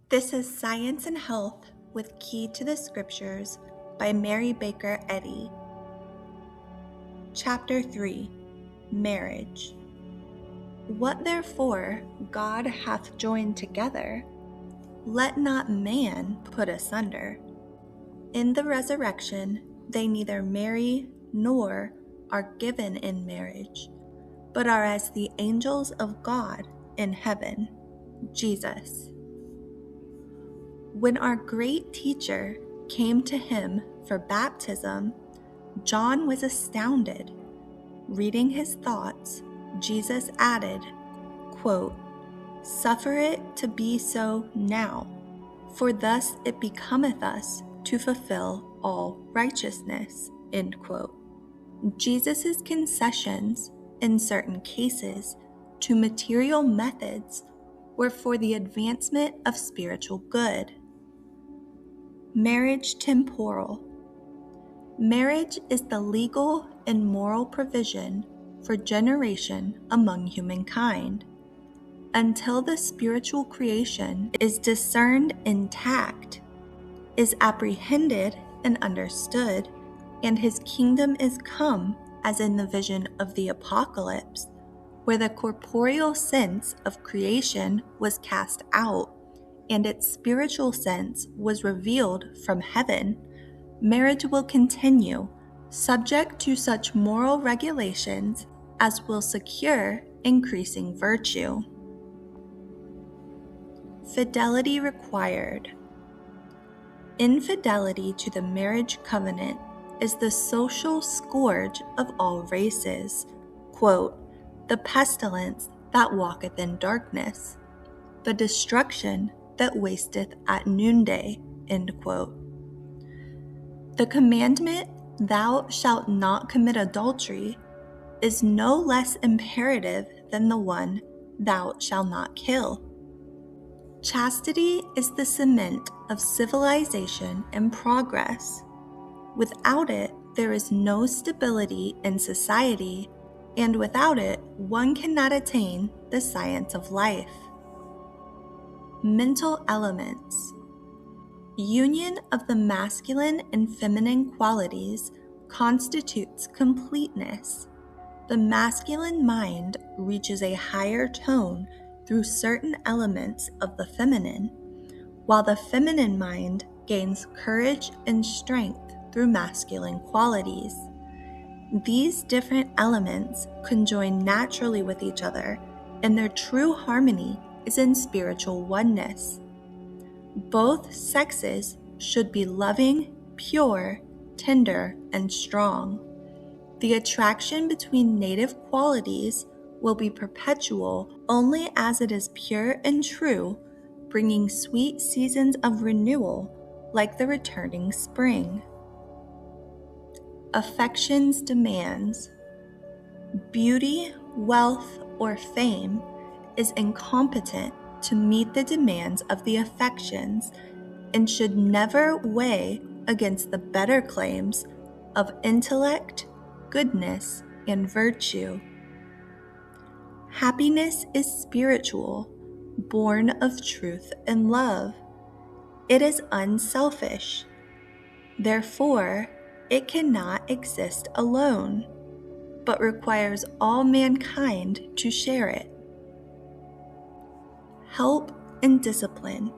This is Science and Health with Key to the Scriptures by Mary Baker Eddy. Chapter 3, Marriage. What therefore God hath joined together, let not man put asunder. In the resurrection they neither marry nor are given in marriage, but are as the angels of God in heaven. Jesus. When our great teacher came to him for baptism, John was astounded. Reading his thoughts, Jesus added, quote, "Suffer it to be so now, for thus it becometh us to fulfill all righteousness." End quote. Jesus' concessions, in certain cases, to material methods were for the advancement of spiritual good. Marriage temporal. Marriage is the legal and moral provision for generation among humankind. Until the spiritual creation is discerned intact, is apprehended and understood, and his kingdom is come, as in the vision of the Apocalypse, where the corporeal sense of creation was cast out, and its spiritual sense was revealed from heaven, marriage will continue, subject to such moral regulations as will secure increasing virtue. Fidelity required. Infidelity to the marriage covenant is the social scourge of all races. Quote, "The pestilence that walketh in darkness, the destruction that wasteth at noonday." End quote. The commandment, "Thou shalt not commit adultery," is no less imperative than the one, "Thou shalt not kill." Chastity is the cement of civilization and progress. Without it, there is no stability in society, and without it, one cannot attain the science of life. Mental elements. Union of the masculine and feminine qualities constitutes completeness. The masculine mind reaches a higher tone through certain elements of the feminine, while the feminine mind gains courage and strength through masculine qualities. These different elements conjoin naturally with each other, and their true harmony is in spiritual oneness. Both sexes should be loving, pure, tender, and strong. The attraction between native qualities will be perpetual only as it is pure and true, bringing sweet seasons of renewal like the returning spring. Affection's demands. Beauty, wealth, or fame is incompetent to meet the demands of the affections and should never weigh against the better claims of intellect, goodness, and virtue. Happiness is spiritual, born of truth and love. It is unselfish. Therefore, it cannot exist alone, but requires all mankind to share it. Help and discipline.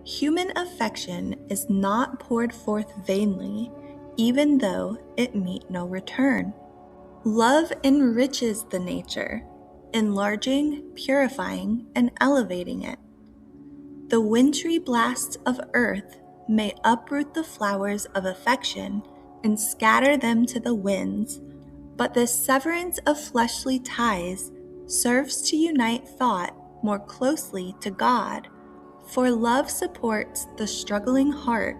Human affection is not poured forth vainly, even though it meet no return. Love enriches the nature, enlarging, purifying, and elevating it. The wintry blasts of earth may uproot the flowers of affection and scatter them to the winds, but the severance of fleshly ties serves to unite thought more closely to God, for love supports the struggling heart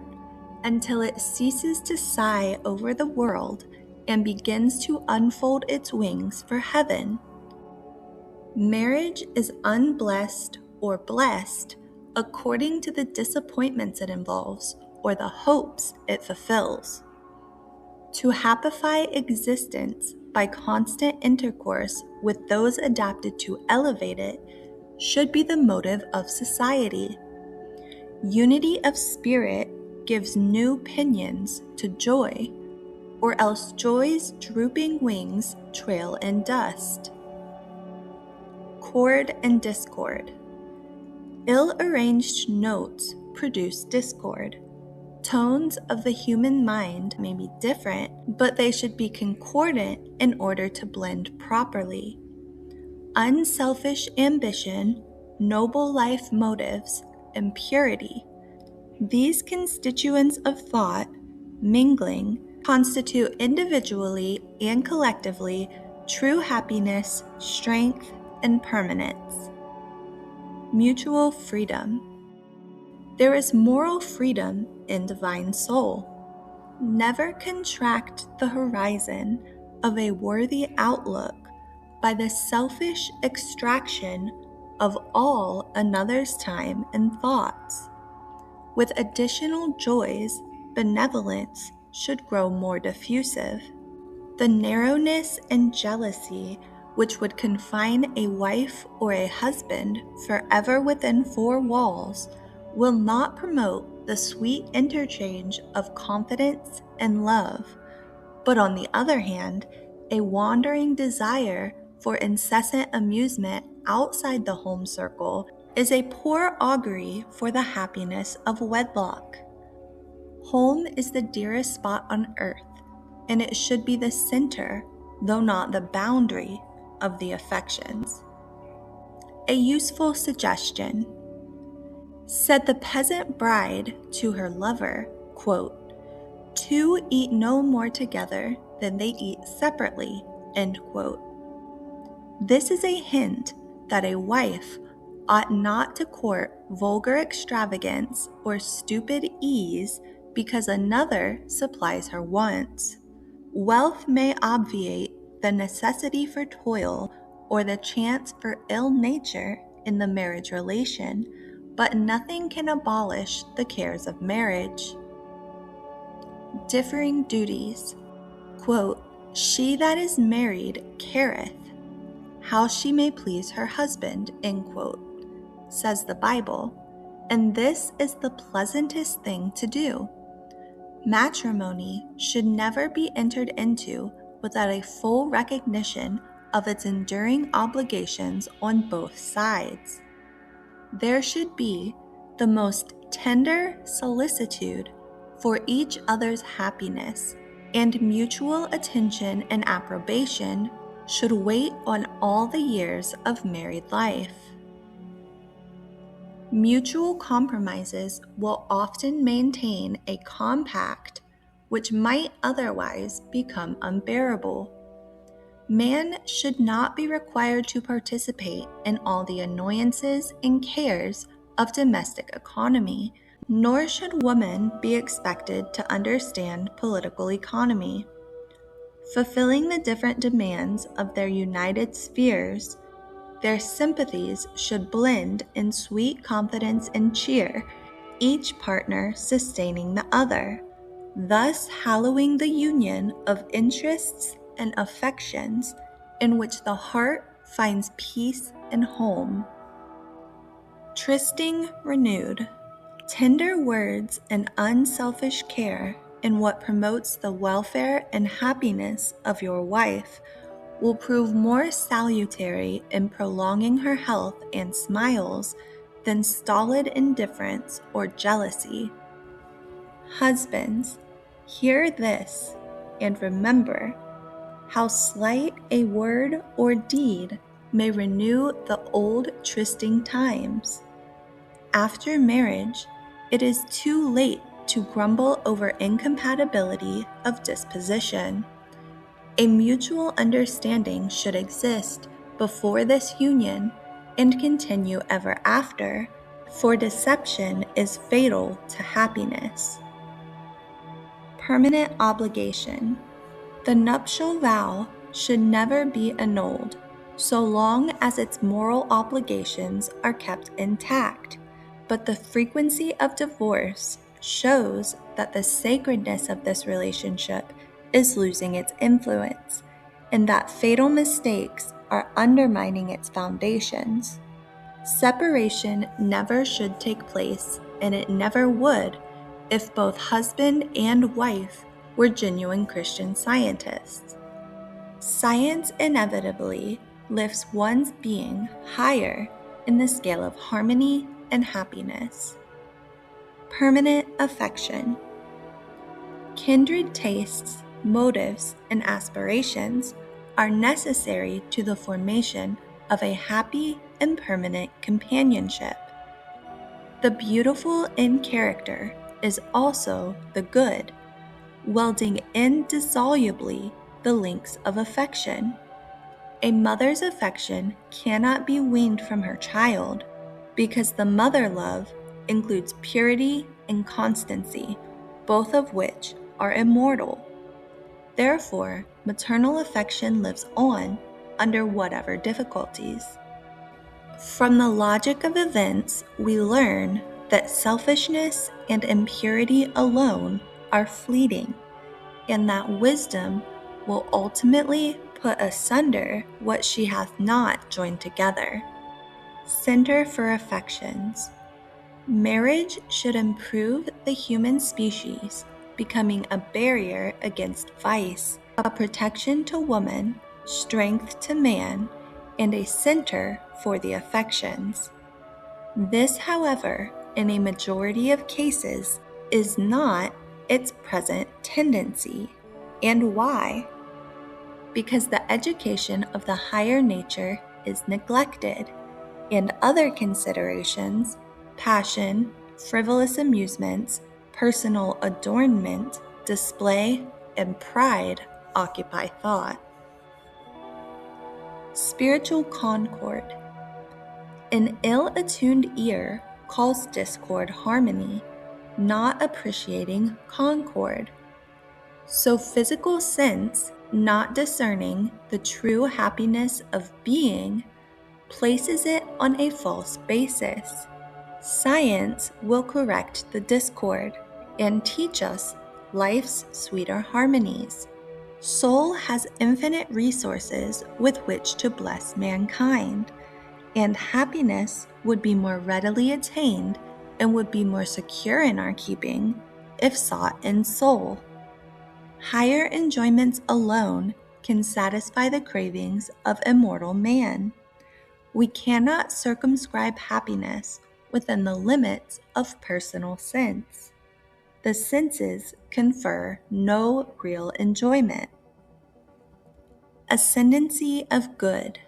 until it ceases to sigh over the world and begins to unfold its wings for heaven. Marriage is unblessed or blessed according to the disappointments it involves or the hopes it fulfills. To happify existence by constant intercourse with those adapted to elevate it should be the motive of society. Unity of spirit gives new pinions to joy, or else joy's drooping wings trail in dust. Chord and discord. Ill-arranged notes produce discord. Tones of the human mind may be different, but they should be concordant in order to blend properly. Unselfish ambition, noble life motives, and purity. These constituents of thought, mingling, constitute individually and collectively true happiness, strength, and permanence. Mutual freedom. There is moral freedom in divine soul. Never contract the horizon of a worthy outlook by the selfish extraction of all another's time and thoughts. With additional joys, benevolence should grow more diffusive. The narrowness and jealousy which would confine a wife or a husband forever within four walls will not promote the sweet interchange of confidence and love, but on the other hand, a wandering desire for incessant amusement outside the home circle is a poor augury for the happiness of wedlock. Home is the dearest spot on earth, and it should be the center, though not the boundary, of the affections. A useful suggestion. Said the peasant bride to her lover, quote, "Two eat no more together than they eat separately," end quote. This is a hint that a wife ought not to court vulgar extravagance or stupid ease because another supplies her wants. Wealth may obviate the necessity for toil or the chance for ill nature in the marriage relation, but nothing can abolish the cares of marriage. Differing duties. Quote, "She that is married careth how she may please her husband," end quote, says the Bible, and this is the pleasantest thing to do. Matrimony should never be entered into without a full recognition of its enduring obligations on both sides. There should be the most tender solicitude for each other's happiness, and mutual attention and approbation should wait on all the years of married life. Mutual compromises will often maintain a compact which might otherwise become unbearable. Man should not be required to participate in all the annoyances and cares of domestic economy, nor should women be expected to understand political economy. Fulfilling the different demands of their united spheres, their sympathies should blend in sweet confidence and cheer, each partner sustaining the other, thus hallowing the union of interests and affections in which the heart finds peace and home. Trysting renewed. Tender words and unselfish care in what promotes the welfare and happiness of your wife will prove more salutary in prolonging her health and smiles than stolid indifference or jealousy. Husbands, hear this, and remember how slight a word or deed may renew the old trysting times. After marriage, it is too late to grumble over incompatibility of disposition. A mutual understanding should exist before this union and continue ever after, for deception is fatal to happiness. Permanent obligation. The nuptial vow should never be annulled, so long as its moral obligations are kept intact, but the frequency of divorce shows that the sacredness of this relationship is losing its influence, and that fatal mistakes are undermining its foundations. Separation never should take place and it never would if both husband and wife were genuine Christian scientists. Science inevitably lifts one's being higher in the scale of harmony and happiness. Permanent affection. Kindred tastes, motives, and aspirations are necessary to the formation of a happy and permanent companionship. The beautiful in character is also the good, welding indissolubly the links of affection. A mother's affection cannot be weaned from her child because the mother love includes purity and constancy, both of which are immortal. Therefore, maternal affection lives on under whatever difficulties. From the logic of events, we learn that selfishness and impurity alone are fleeting, and that wisdom will ultimately put asunder what she hath not joined together. Center for affections. Marriage should improve the human species, becoming a barrier against vice, a protection to woman, strength to man, and a center for the affections. This, however, in a majority of cases, is not its present tendency. And why? Because the education of the higher nature is neglected, and other considerations, passion, frivolous amusements, personal adornment, display, and pride occupy thought. Spiritual concord. An ill-attuned ear calls discord harmony, not appreciating concord. So physical sense, not discerning the true happiness of being, places it on a false basis. Science will correct the discord and teach us life's sweeter harmonies. Soul has infinite resources with which to bless mankind, and happiness would be more readily attained and would be more secure in our keeping if sought in soul. Higher enjoyments alone can satisfy the cravings of immortal man. We cannot circumscribe happiness within the limits of personal sense. The senses confer no real enjoyment. Ascendancy of good.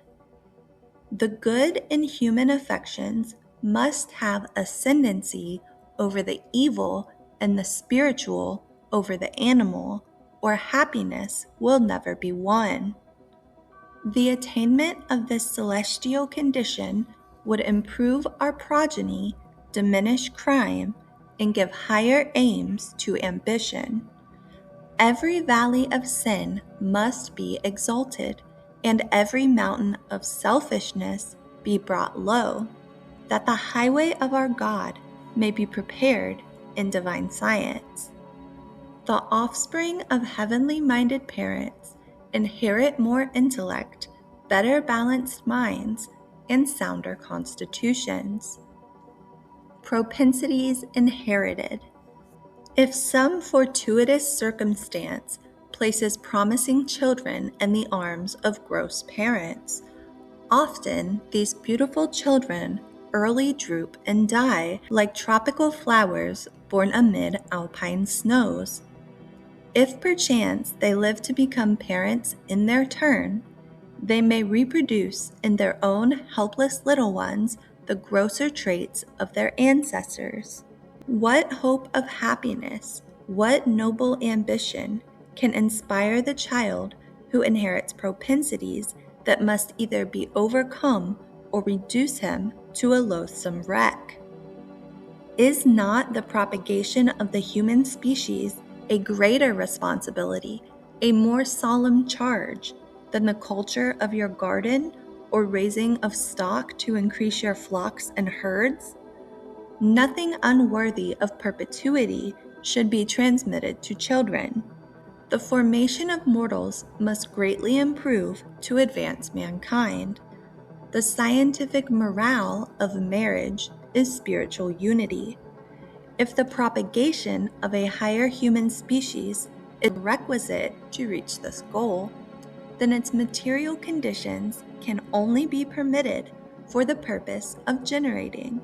The good in human affections must have ascendancy over the evil and the spiritual over the animal, or happiness will never be won. The attainment of this celestial condition would improve our progeny, diminish crime, and give higher aims to ambition. Every valley of sin must be exalted, and every mountain of selfishness be brought low, that the highway of our God may be prepared in divine science. The offspring of heavenly-minded parents inherit more intellect, better balanced minds, and sounder constitutions. Propensities inherited. If some fortuitous circumstance places promising children in the arms of gross parents, often these beautiful children early droop and die like tropical flowers born amid alpine snows. If perchance they live to become parents in their turn, they may reproduce in their own helpless little ones the grosser traits of their ancestors. What hope of happiness, what noble ambition can inspire the child who inherits propensities that must either be overcome or reduce him to a loathsome wreck? Is not the propagation of the human species a greater responsibility, a more solemn charge, than the culture of your garden or raising of stock to increase your flocks and herds? Nothing unworthy of perpetuity should be transmitted to children. The formation of mortals must greatly improve to advance mankind. The scientific morale of marriage is spiritual unity. If the propagation of a higher human species is requisite to reach this goal, then its material conditions can only be permitted for the purpose of generating.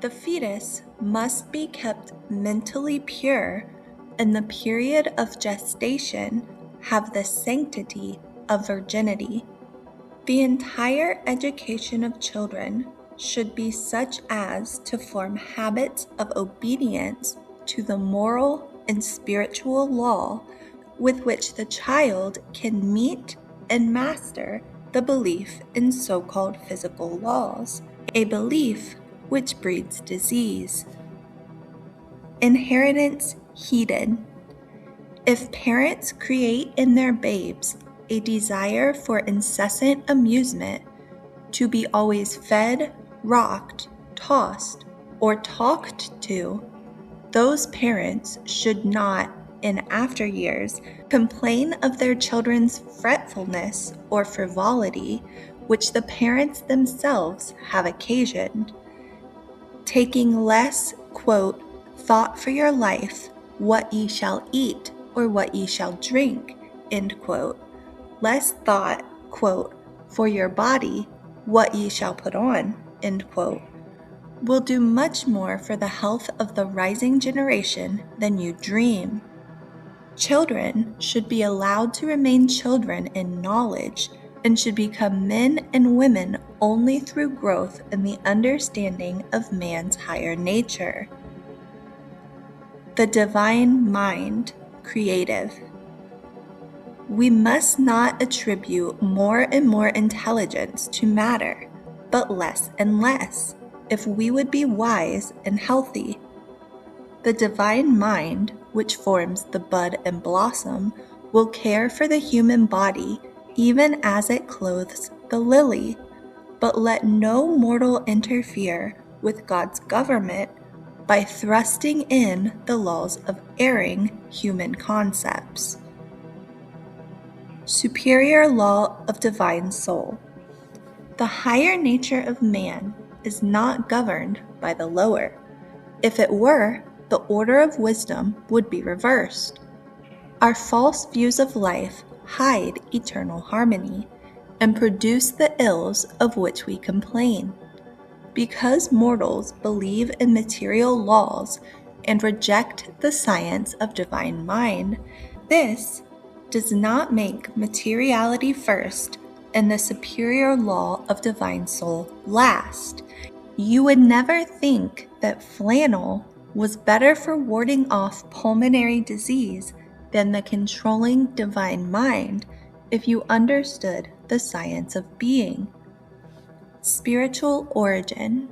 The fetus must be kept mentally pure, and the period of gestation have the sanctity of virginity. The entire education of children should be such as to form habits of obedience to the moral and spiritual law with which the child can meet and master the belief in so-called physical laws, a belief which breeds disease. Inheritance heeded. If parents create in their babes a desire for incessant amusement, to be always fed, rocked, tossed, or talked to, those parents should not, in after years, complain of their children's fretfulness or frivolity, which the parents themselves have occasioned. Taking less, quote, thought for your life, what ye shall eat, or what ye shall drink, end quote, less thought, quote, for your body, what ye shall put on, end quote, will do much more for the health of the rising generation than you dream. Children should be allowed to remain children in knowledge and should become men and women only through growth in the understanding of man's higher nature. The divine mind, creative. We must not attribute more and more intelligence to matter, but less and less, if we would be wise and healthy. The divine mind, which forms the bud and blossom, will care for the human body even as it clothes the lily, but let no mortal interfere with God's government by thrusting in the laws of erring human concepts. Superior law of divine soul. The higher nature of man is not governed by the lower. If it were, the order of wisdom would be reversed. Our false views of life hide eternal harmony and produce the ills of which we complain. Because mortals believe in material laws and reject the science of divine mind, this does not make materiality first and the superior law of divine soul last. You would never think that flannel was better for warding off pulmonary disease than the controlling divine mind if you understood the science of being. Spiritual origin.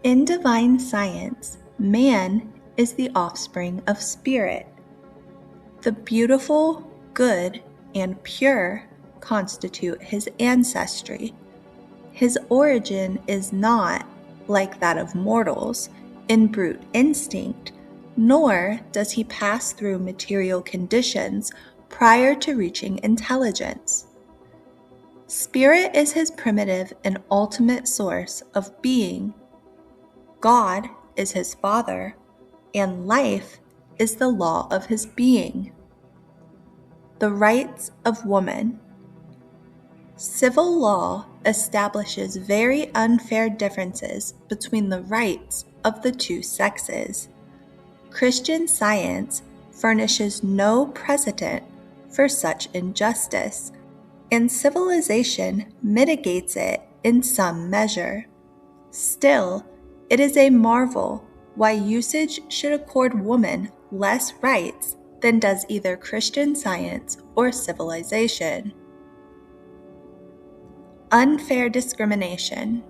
In divine science, man is the offspring of spirit. The beautiful, good, and pure constitute his ancestry. His origin is not, like that of mortals, in brute instinct, nor does he pass through material conditions prior to reaching intelligence. Spirit is his primitive and ultimate source of being. God is his father, and life is the law of his being. The rights of woman. Civil law establishes very unfair differences between the rights of the two sexes. Christian science furnishes no precedent for such injustice, and civilization mitigates it in some measure. Still, it is a marvel why usage should accord woman less rights than does either Christian science or civilization. Unfair discrimination.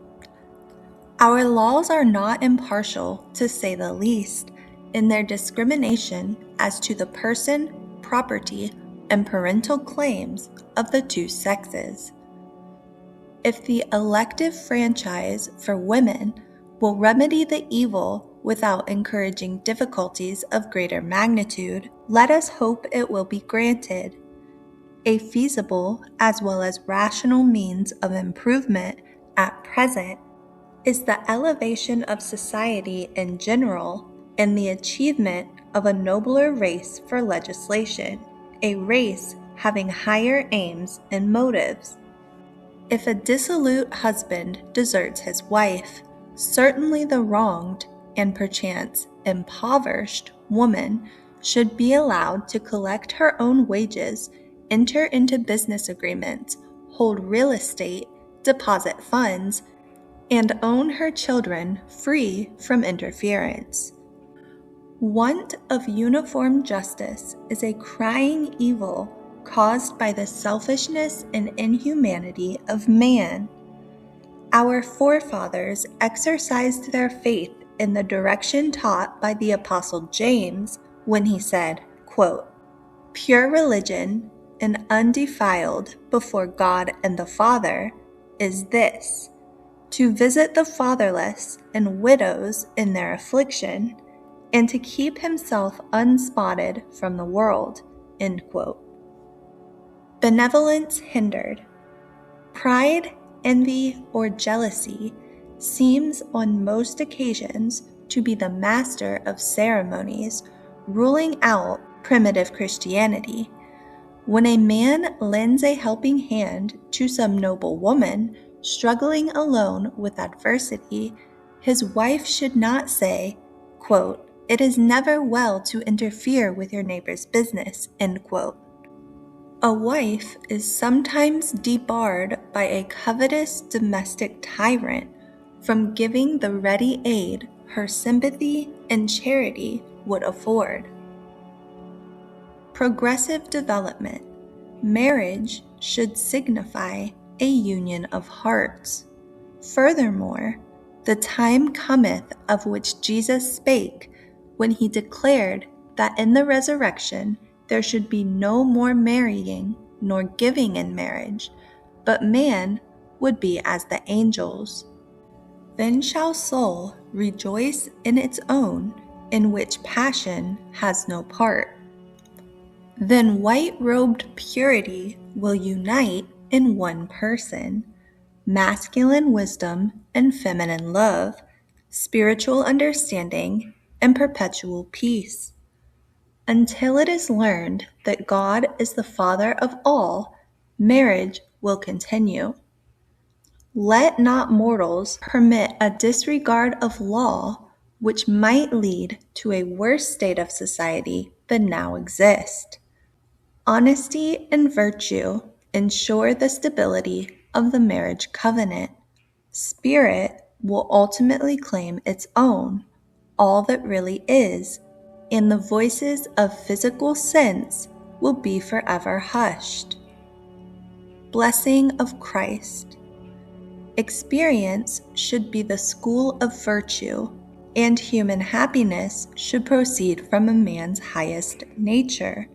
Our laws are not impartial, to say the least, in their discrimination as to the person, property, and parental claims of the two sexes. If the elective franchise for women will remedy the evil without encouraging difficulties of greater magnitude, let us hope it will be granted. A feasible as well as rational means of improvement at present is the elevation of society in general and the achievement of a nobler race for legislation, a race having higher aims and motives. If a dissolute husband deserts his wife, certainly the wronged and perchance impoverished woman should be allowed to collect her own wages, enter into business agreements, hold real estate, deposit funds, and own her children free from interference. Want of uniform justice is a crying evil caused by the selfishness and inhumanity of man. Our forefathers exercised their faith in the direction taught by the Apostle James when he said, quote, "Pure religion and undefiled before God and the Father is this, to visit the fatherless and widows in their affliction, and to keep himself unspotted from the world." End quote. Benevolence hindered. Pride, envy, or jealousy seems on most occasions to be the master of ceremonies, ruling out primitive Christianity. When a man lends a helping hand to some noble woman struggling alone with adversity, his wife should not say, quote, "It is never well to interfere with your neighbor's business," end quote. A wife is sometimes debarred by a covetous domestic tyrant from giving the ready aid her sympathy and charity would afford. Progressive development. Marriage should signify a union of hearts. Furthermore, the time cometh of which Jesus spake when he declared that in the resurrection there should be no more marrying nor giving in marriage, but man would be as the angels. Then shall soul rejoice in its own, in which passion has no part. Then white-robed purity will unite in one person, masculine wisdom and feminine love, spiritual understanding, and perpetual peace. Until it is learned that God is the Father of all, marriage will continue. Let not mortals permit a disregard of law which might lead to a worse state of society than now exists. Honesty and virtue ensure the stability of the marriage covenant. Spirit will ultimately claim its own, all that really is, and the voices of physical sense will be forever hushed. Blessing of Christ. Experience should be the school of virtue, and human happiness should proceed from a man's highest nature.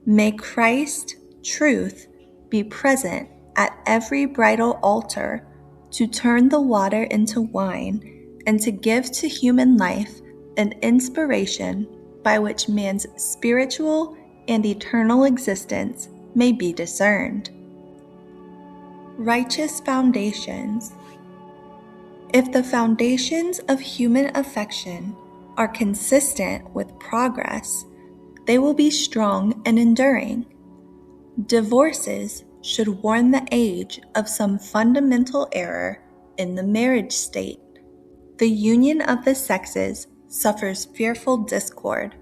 May Christ, truth, be present at every bridal altar to turn the water into wine and to give to human life an inspiration by which man's spiritual and eternal existence may be discerned. Righteous foundations. If the foundations of human affection are consistent with progress, they will be strong and enduring. Divorces should warn the age of some fundamental error in the marriage state. The union of the sexes suffers fearful discord.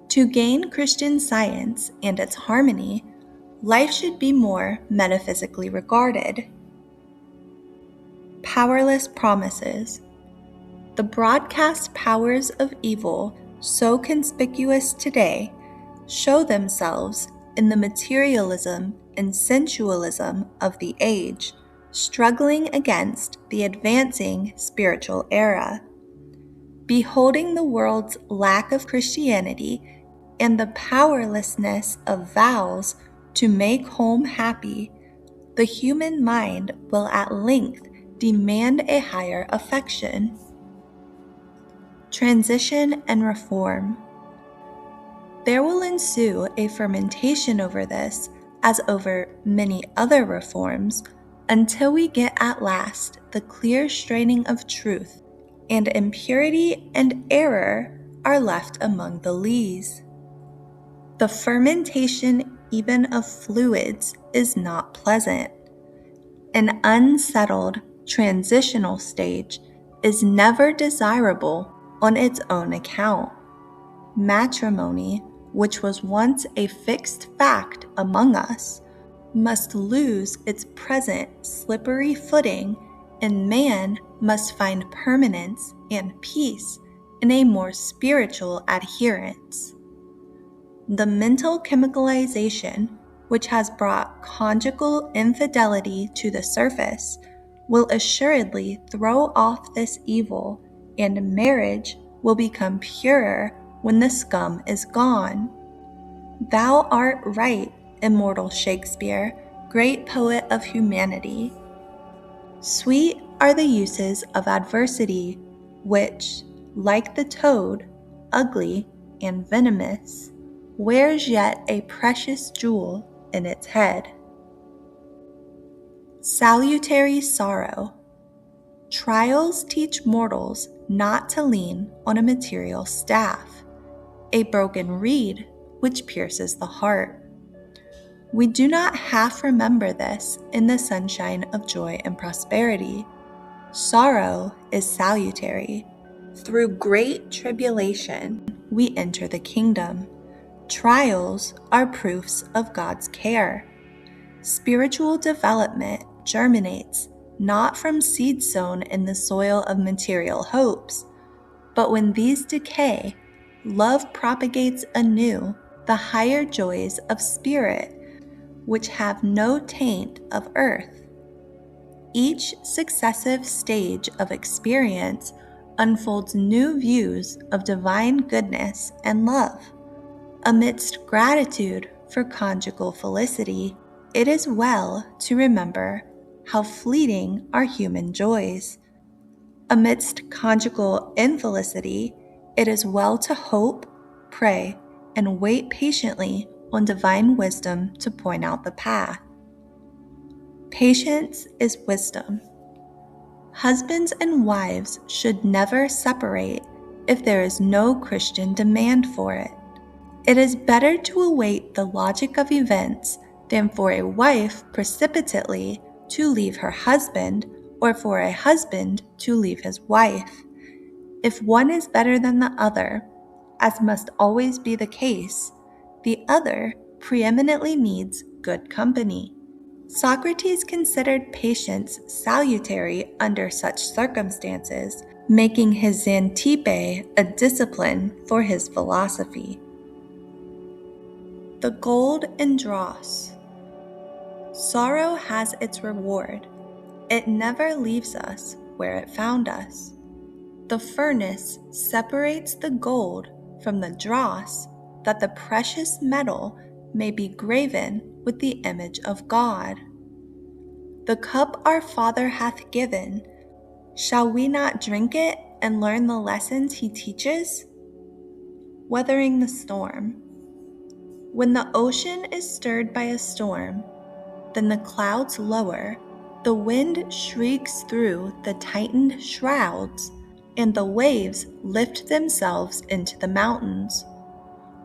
To gain Christian science and its harmony, life should be more metaphysically regarded. Powerless promises. The broadcast powers of evil, so conspicuous today, show themselves in the materialism and sensualism of the age, struggling against the advancing spiritual era. Beholding the world's lack of Christianity and the powerlessness of vows to make home happy, the human mind will at length demand a higher affection. Transition and reform. There will ensue a fermentation over this, as over many other reforms, until we get at last the clear straining of truth, and impurity and error are left among the lees. The fermentation even of fluids is not pleasant. An unsettled transitional stage is never desirable on its own account. Matrimony, which was once a fixed fact among us, must lose its present slippery footing, and man must find permanence and peace in a more spiritual adherence. The mental chemicalization, which has brought conjugal infidelity to the surface, will assuredly throw off this evil, and marriage will become purer when the scum is gone. Thou art right, immortal Shakespeare, great poet of humanity. Sweet are the uses of adversity, which, like the toad, ugly and venomous, wears yet a precious jewel in its head. Salutary sorrow. Trials teach mortals not to lean on a material staff, a broken reed which pierces the heart. We do not half remember this in the sunshine of joy and prosperity. Sorrow is salutary. Through great tribulation we enter the kingdom. Trials are proofs of God's care. Spiritual development germinates not from seed sown in the soil of material hopes, but when these decay, love propagates anew the higher joys of spirit, which have no taint of earth. Each successive stage of experience unfolds new views of divine goodness and love. Amidst gratitude for conjugal felicity, it is well to remember how fleeting are human joys. Amidst conjugal infelicity, it is well to hope, pray, and wait patiently on divine wisdom to point out the path. Patience is wisdom. Husbands and wives should never separate if there is no Christian demand for it. It is better to await the logic of events than for a wife precipitately to leave her husband, or for a husband to leave his wife. If one is better than the other, as must always be the case, the other preeminently needs good company. Socrates considered patience salutary under such circumstances, making his Xantippe a discipline for his philosophy. The gold in dross. Sorrow has its reward. It never leaves us where it found us. The furnace separates the gold from the dross, that the precious metal may be graven with the image of God. The cup our Father hath given, shall we not drink it and learn the lessons he teaches? Weathering the storm. When the ocean is stirred by a storm, then the clouds lower, the wind shrieks through the tightened shrouds, and the waves lift themselves into the mountains.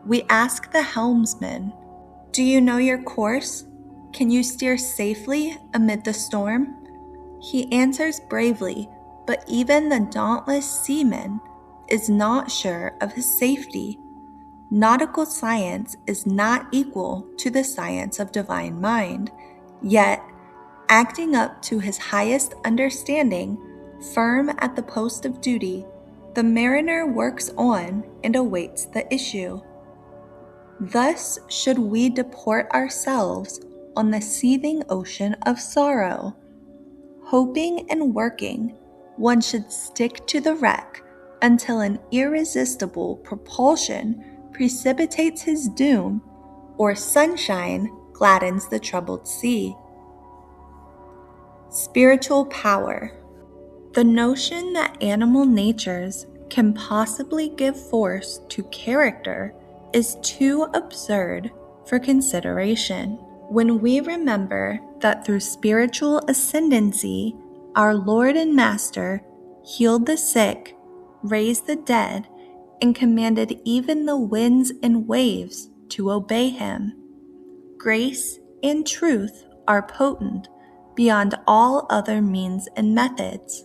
We ask the helmsman, "Do you know your course? Can you steer safely amid the storm?" He answers bravely, but even the dauntless seaman is not sure of his safety. Nautical science is not equal to the science of divine mind, yet, acting up to his highest understanding, firm at the post of duty, the mariner works on and awaits the issue. Thus should we deport ourselves on the seething ocean of sorrow. Hoping and working, one should stick to the wreck until an irresistible propulsion precipitates his doom, or sunshine gladdens the troubled sea. Spiritual power. The notion that animal natures can possibly give force to character is too absurd for consideration. When we remember that through spiritual ascendancy, our Lord and Master healed the sick, raised the dead, and commanded even the winds and waves to obey him, grace and truth are potent beyond all other means and methods.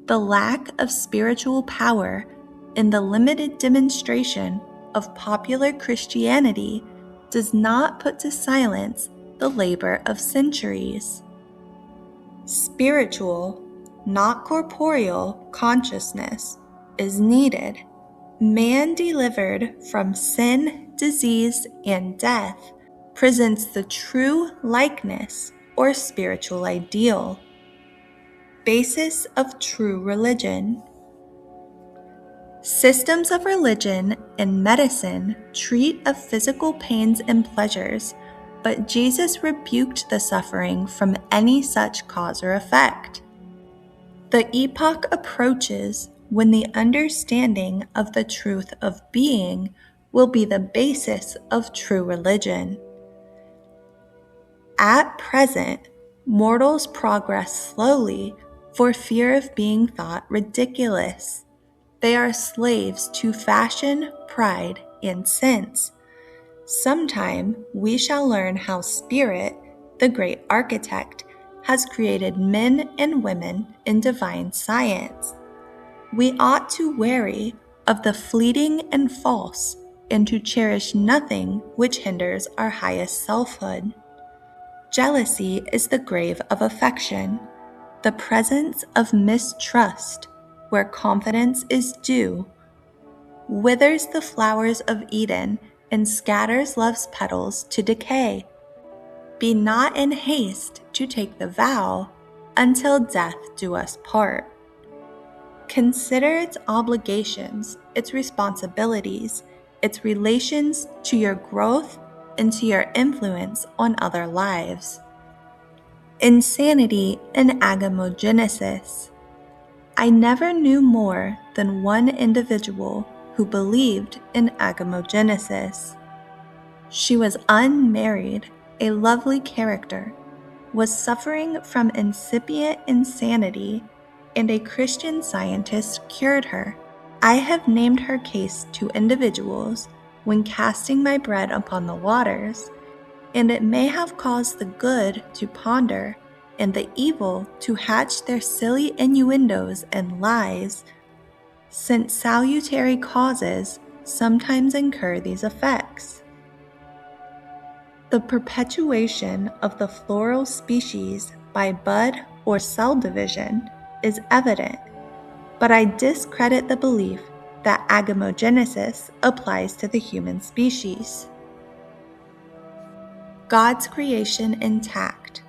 The lack of spiritual power in the limited demonstration of popular Christianity does not put to silence the labor of centuries. Spiritual, not corporeal, consciousness is needed. Man delivered from sin, disease, and death presents the true likeness or spiritual ideal. Basis of true religion. Systems of religion and medicine treat of physical pains and pleasures, but Jesus rebuked the suffering from any such cause or effect. The epoch approaches when the understanding of the truth of being will be the basis of true religion. At present, mortals progress slowly for fear of being thought ridiculous. They are slaves to fashion, pride, and sense. Sometime we shall learn how Spirit, the great architect, has created men and women in divine science. We ought to wary of the fleeting and false, and to cherish nothing which hinders our highest selfhood. Jealousy is the grave of affection, the presence of mistrust, where confidence is due, withers the flowers of Eden and scatters love's petals to decay. Be not in haste to take the vow until death do us part. Consider its obligations, its responsibilities, its relations to your growth and to your influence on other lives. Insanity and agamogenesis. I never knew more than one individual who believed in agamogenesis. She was unmarried, a lovely character, was suffering from incipient insanity, and a Christian Scientist cured her. I have named her case to individuals when casting my bread upon the waters, and it may have caused the good to ponder and the evil to hatch their silly innuendos and lies, since salutary causes sometimes incur these effects. The perpetuation of the floral species by bud or cell division is evident, but I discredit the belief that agamogenesis applies to the human species. God's creation intact.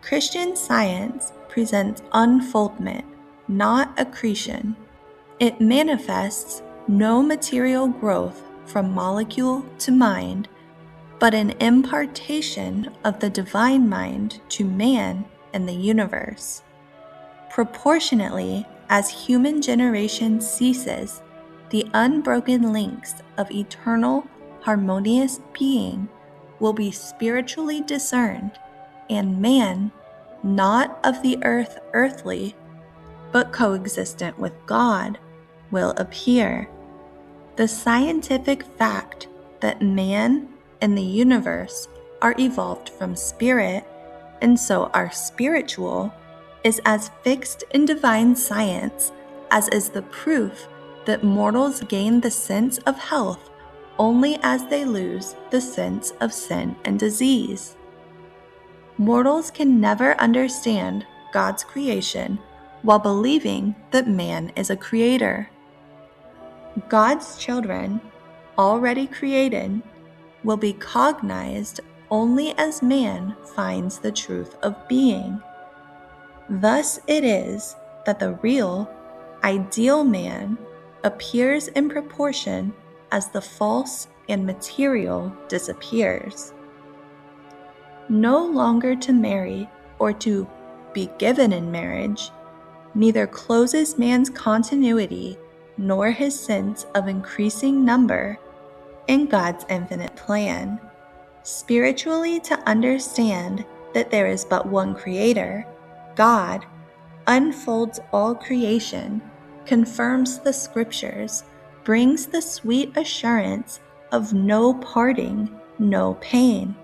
Christian Science presents unfoldment, not accretion. It manifests no material growth from molecule to mind, but an impartation of the divine mind to man and the universe. Proportionately, as human generation ceases, the unbroken links of eternal, harmonious being will be spiritually discerned, and man, not of the earth earthly, but coexistent with God, will appear. The scientific fact that man and the universe are evolved from spirit, and so are spiritual, is as fixed in divine science as is the proof that mortals gain the sense of health only as they lose the sense of sin and disease. Mortals can never understand God's creation while believing that man is a creator. God's children, already created, will be cognized only as man finds the truth of being. Thus it is that the real, ideal man appears in proportion as the false and material disappears. No longer to marry or to be given in marriage neither closes man's continuity nor his sense of increasing number in God's infinite plan. Spiritually, to understand that there is but one Creator, God, unfolds all creation, confirms the Scriptures, brings the sweet assurance of no parting, no pain,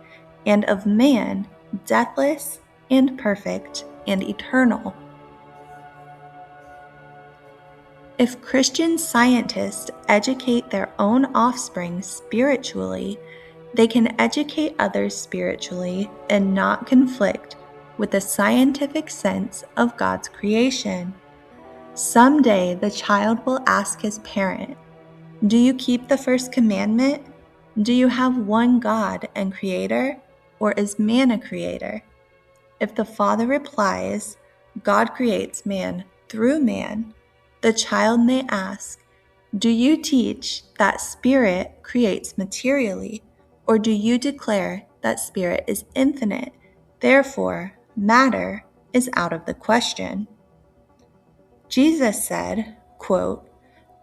and of man deathless and perfect and eternal. If Christian scientists educate their own offspring spiritually, they can educate others spiritually and not conflict with the scientific sense of God's creation. Someday the child will ask his parent, "Do you keep the first commandment? Do you have one God and Creator, or is man a creator?" If the father replies, "God creates man through man," the child may ask, "Do you teach that spirit creates materially, or do you declare that spirit is infinite, therefore matter is out of the question?" Jesus said, quote,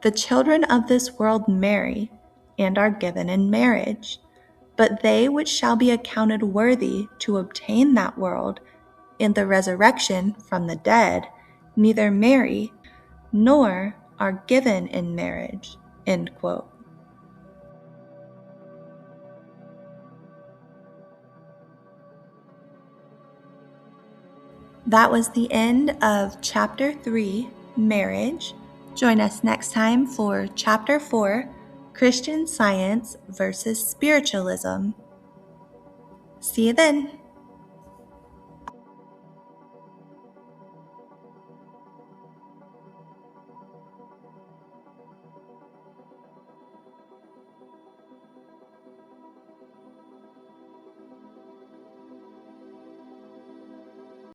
"The children of this world marry and are given in marriage, but they which shall be accounted worthy to obtain that world in the resurrection from the dead neither marry nor are given in marriage." End quote. That was the end of Chapter 3, Marriage. Join us next time for Chapter 4, Christian Science versus Spiritualism. See you then.